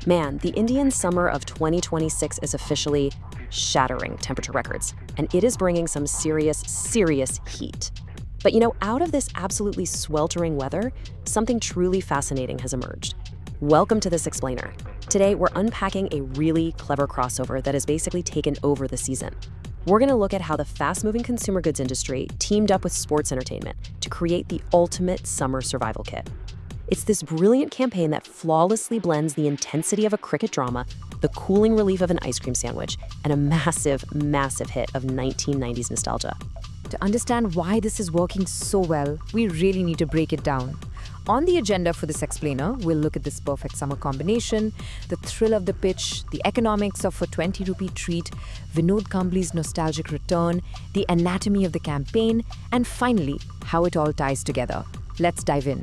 Man, the Indian summer of 2026 is officially shattering temperature records, and it is bringing some serious heat. But out of this absolutely sweltering weather, something truly fascinating has emerged. Welcome to This Explainer. Today, we're unpacking a really clever crossover that has basically taken over the season. We're going to look at how the fast-moving consumer goods industry teamed up with sports entertainment to create the ultimate summer survival kit. It's this brilliant campaign that flawlessly blends the intensity of a cricket drama, the cooling relief of an ice cream sandwich, and a massive hit of 1990s nostalgia. To understand why this is working so well, we really need to break it down. On the agenda for this explainer, we'll look at this perfect summer combination, the thrill of the pitch, the economics of a 20 rupee treat, Vinod Kambli's nostalgic return, the anatomy of the campaign, and finally, how it all ties together. Let's dive in.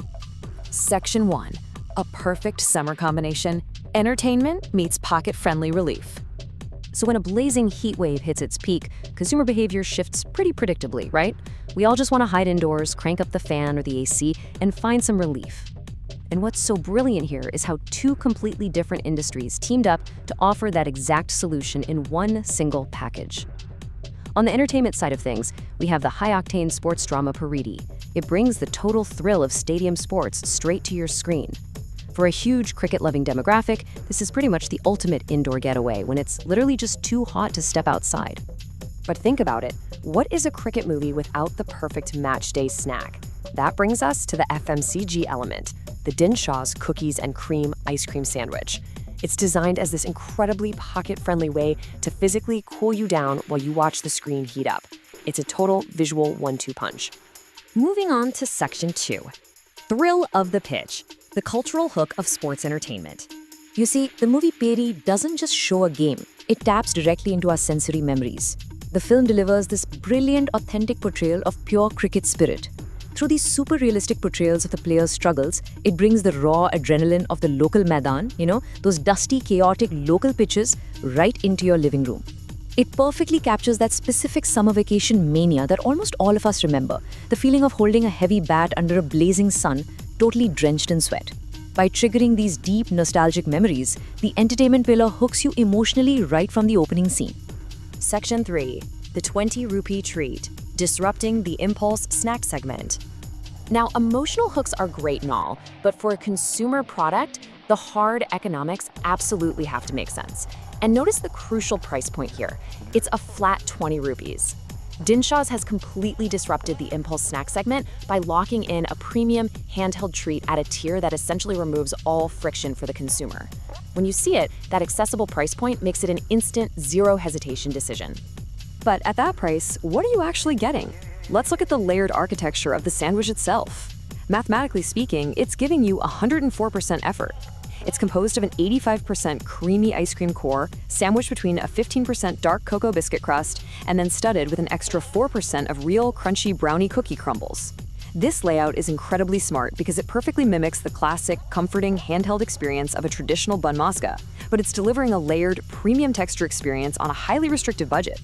Section 1. A perfect summer combination. Entertainment meets pocket-friendly relief. So when a blazing heat wave hits its peak, consumer behavior shifts pretty predictably, right? We all just want to hide indoors, crank up the fan or the AC, and find some relief. And what's so brilliant here is how two completely different industries teamed up to offer that exact solution in one single package. On the entertainment side of things, we have the high-octane sports drama Paridi. It brings the total thrill of stadium sports straight to your screen. For a huge cricket-loving demographic, this is pretty much the ultimate indoor getaway when it's literally just too hot to step outside. But think about it, what is a cricket movie without the perfect match day snack? That brings us to the FMCG element, the Dinshaw's cookies and cream ice cream sandwich. It's designed as this incredibly pocket-friendly way to physically cool you down while you watch the screen heat up. It's a total visual 1-2 punch. Moving on to Section 2. Thrill of the pitch, the cultural hook of sports entertainment. You see, the movie Peri doesn't just show a game, it taps directly into our sensory memories. The film delivers this brilliant, authentic portrayal of pure cricket spirit. Through these super realistic portrayals of the players' struggles, it brings the raw adrenaline of the local Maidan, those dusty, chaotic local pitches, right into your living room. It perfectly captures that specific summer vacation mania that almost all of us remember, the feeling of holding a heavy bat under a blazing sun, totally drenched in sweat. By triggering these deep nostalgic memories, the entertainment pillar hooks you emotionally right from the opening scene. Section 3. The 20 rupee treat, disrupting the impulse snack segment. Now, emotional hooks are great and all, but for a consumer product, the hard economics absolutely have to make sense. And notice the crucial price point here. It's a flat 20 rupees. Dinshaw's has completely disrupted the impulse snack segment by locking in a premium handheld treat at a tier that essentially removes all friction for the consumer. When you see it, that accessible price point makes it an instant, zero hesitation decision. But at that price, what are you actually getting? Let's look at the layered architecture of the sandwich itself. Mathematically speaking, it's giving you 104% effort. It's composed of an 85% creamy ice cream core, sandwiched between a 15% dark cocoa biscuit crust, and then studded with an extra 4% of real crunchy brownie cookie crumbles. This layout is incredibly smart because it perfectly mimics the classic, comforting, handheld experience of a traditional bun maska, but it's delivering a layered, premium texture experience on a highly restrictive budget.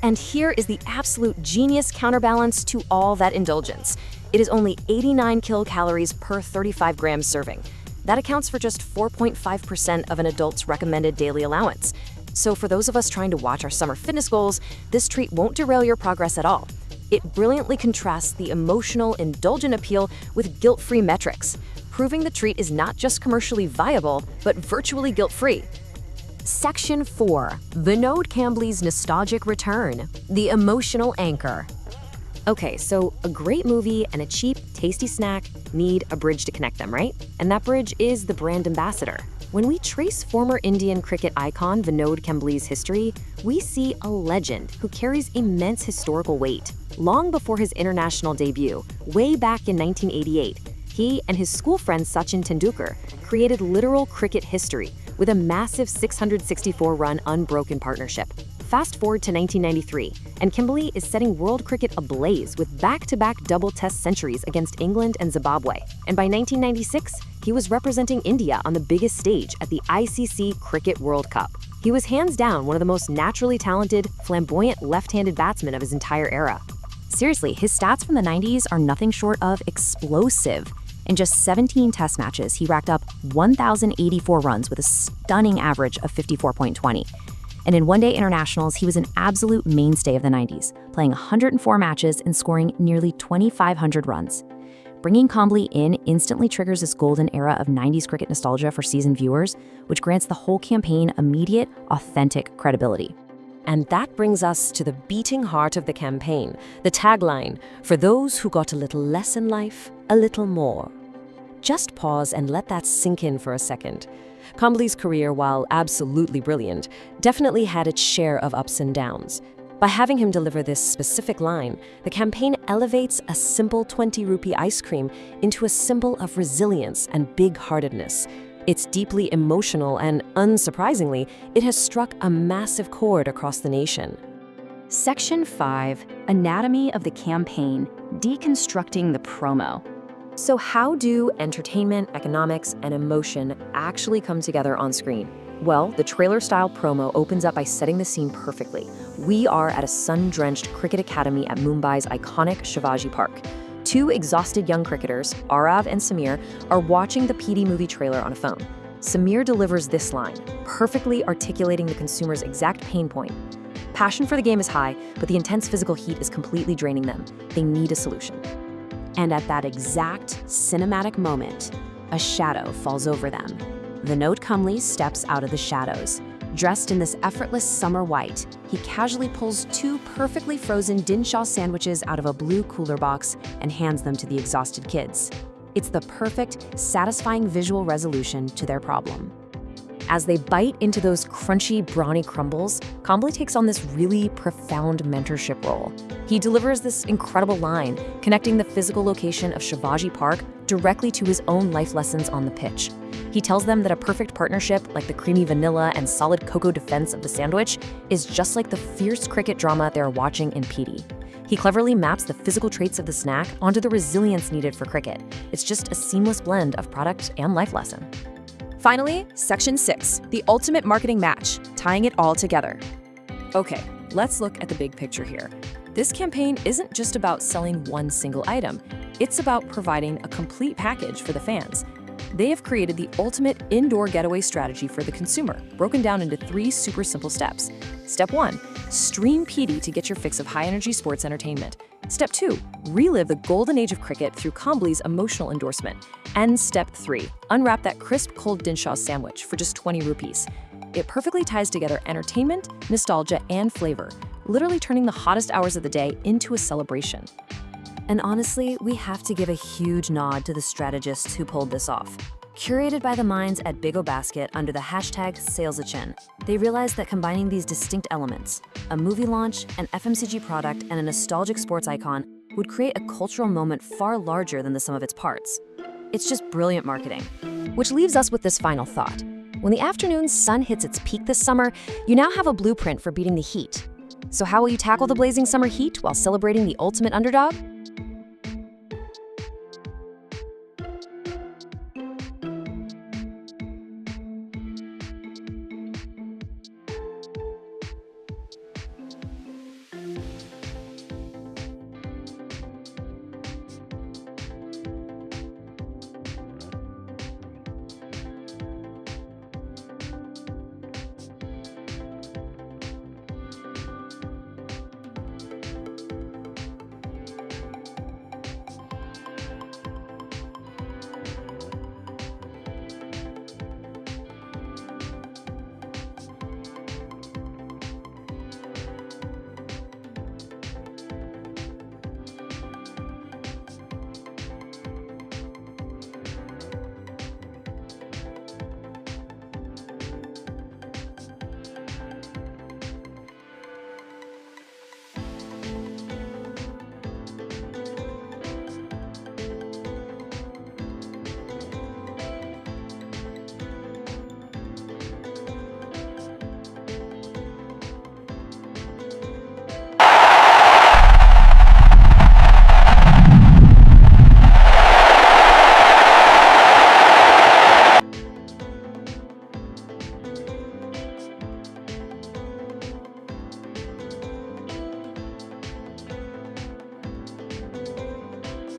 And here is the absolute genius counterbalance to all that indulgence. It is only 89 kilocalories per 35 grams serving. That accounts for just 4.5% of an adult's recommended daily allowance. So for those of us trying to watch our summer fitness goals, this treat won't derail your progress at all. It brilliantly contrasts the emotional, indulgent appeal with guilt-free metrics, proving the treat is not just commercially viable, but virtually guilt-free. Section 4. Vinod Kambli's nostalgic return, the emotional anchor. Okay, so a great movie and a cheap, tasty snack need a bridge to connect them, right? And that bridge is the brand ambassador. When we trace former Indian cricket icon Vinod Kambli's history, we see a legend who carries immense historical weight. Long before his international debut, way back in 1988, he and his school friend Sachin Tendulkar created literal cricket history with a massive 664-run unbroken partnership. Fast forward to 1993, and Kambli is setting world cricket ablaze with back-to-back double test centuries against England and Zimbabwe. And by 1996, he was representing India on the biggest stage at the ICC Cricket World Cup. He was hands down one of the most naturally talented, flamboyant left-handed batsmen of his entire era. Seriously, his stats from the 90s are nothing short of explosive. In just 17 test matches, he racked up 1,084 runs with a stunning average of 54.20. And in one-day internationals, he was an absolute mainstay of the 90s, playing 104 matches and scoring nearly 2,500 runs. Bringing Combly in instantly triggers this golden era of 90s cricket nostalgia for seasoned viewers, which grants the whole campaign immediate, authentic credibility. And that brings us to the beating heart of the campaign, the tagline, "For those who got a little less in life, a little more." Just pause and let that sink in for a second. Combly's career, while absolutely brilliant, definitely had its share of ups and downs. By having him deliver this specific line, the campaign elevates a simple 20 rupee ice cream into a symbol of resilience and big-heartedness. It's deeply emotional and, unsurprisingly, it has struck a massive chord across the nation. Section 5, Anatomy of the Campaign, Deconstructing the Promo. So how do entertainment, economics, and emotion actually come together on screen? Well, the trailer-style promo opens up by setting the scene perfectly. We are at a sun-drenched cricket academy at Mumbai's iconic Shivaji Park. Two exhausted young cricketers, Arav and Samir, are watching the PD movie trailer on a phone. Samir delivers this line, perfectly articulating the consumer's exact pain point. Passion for the game is high, but the intense physical heat is completely draining them. They need a solution. And at that exact cinematic moment, a shadow falls over them. Vinod Kumli steps out of the shadows. Dressed in this effortless summer white, he casually pulls two perfectly frozen Dinshaw sandwiches out of a blue cooler box and hands them to the exhausted kids. It's the perfect, satisfying visual resolution to their problem. As they bite into those crunchy, brawny crumbles, Combly takes on this really profound mentorship role. He delivers this incredible line, connecting the physical location of Shivaji Park directly to his own life lessons on the pitch. He tells them that a perfect partnership, like the creamy vanilla and solid cocoa defense of the sandwich, is just like the fierce cricket drama they're watching in PD. He cleverly maps the physical traits of the snack onto the resilience needed for cricket. It's just a seamless blend of product and life lesson. Finally, Section 6, the ultimate marketing match, tying it all together. Okay, let's look at the big picture here. This campaign isn't just about selling one single item. It's about providing a complete package for the fans. They have created the ultimate indoor getaway strategy for the consumer, broken down into 3 super simple steps. Step 1, stream PD to get your fix of high-energy sports entertainment. Step 2, relive the golden age of cricket through Combly's emotional endorsement. And Step 3, unwrap that crisp cold Dinshaw sandwich for just 20 rupees. It perfectly ties together entertainment, nostalgia, and flavor, literally turning the hottest hours of the day into a celebration. And honestly, we have to give a huge nod to the strategists who pulled this off. Curated by the minds at BIGOBASKET under the hashtag SALESACHIN, they realized that combining these distinct elements, a movie launch, an FMCG product, and a nostalgic sports icon, would create a cultural moment far larger than the sum of its parts. It's just brilliant marketing. Which leaves us with this final thought. When the afternoon sun hits its peak this summer, you now have a blueprint for beating the heat. So how will you tackle the blazing summer heat while celebrating the ultimate underdog?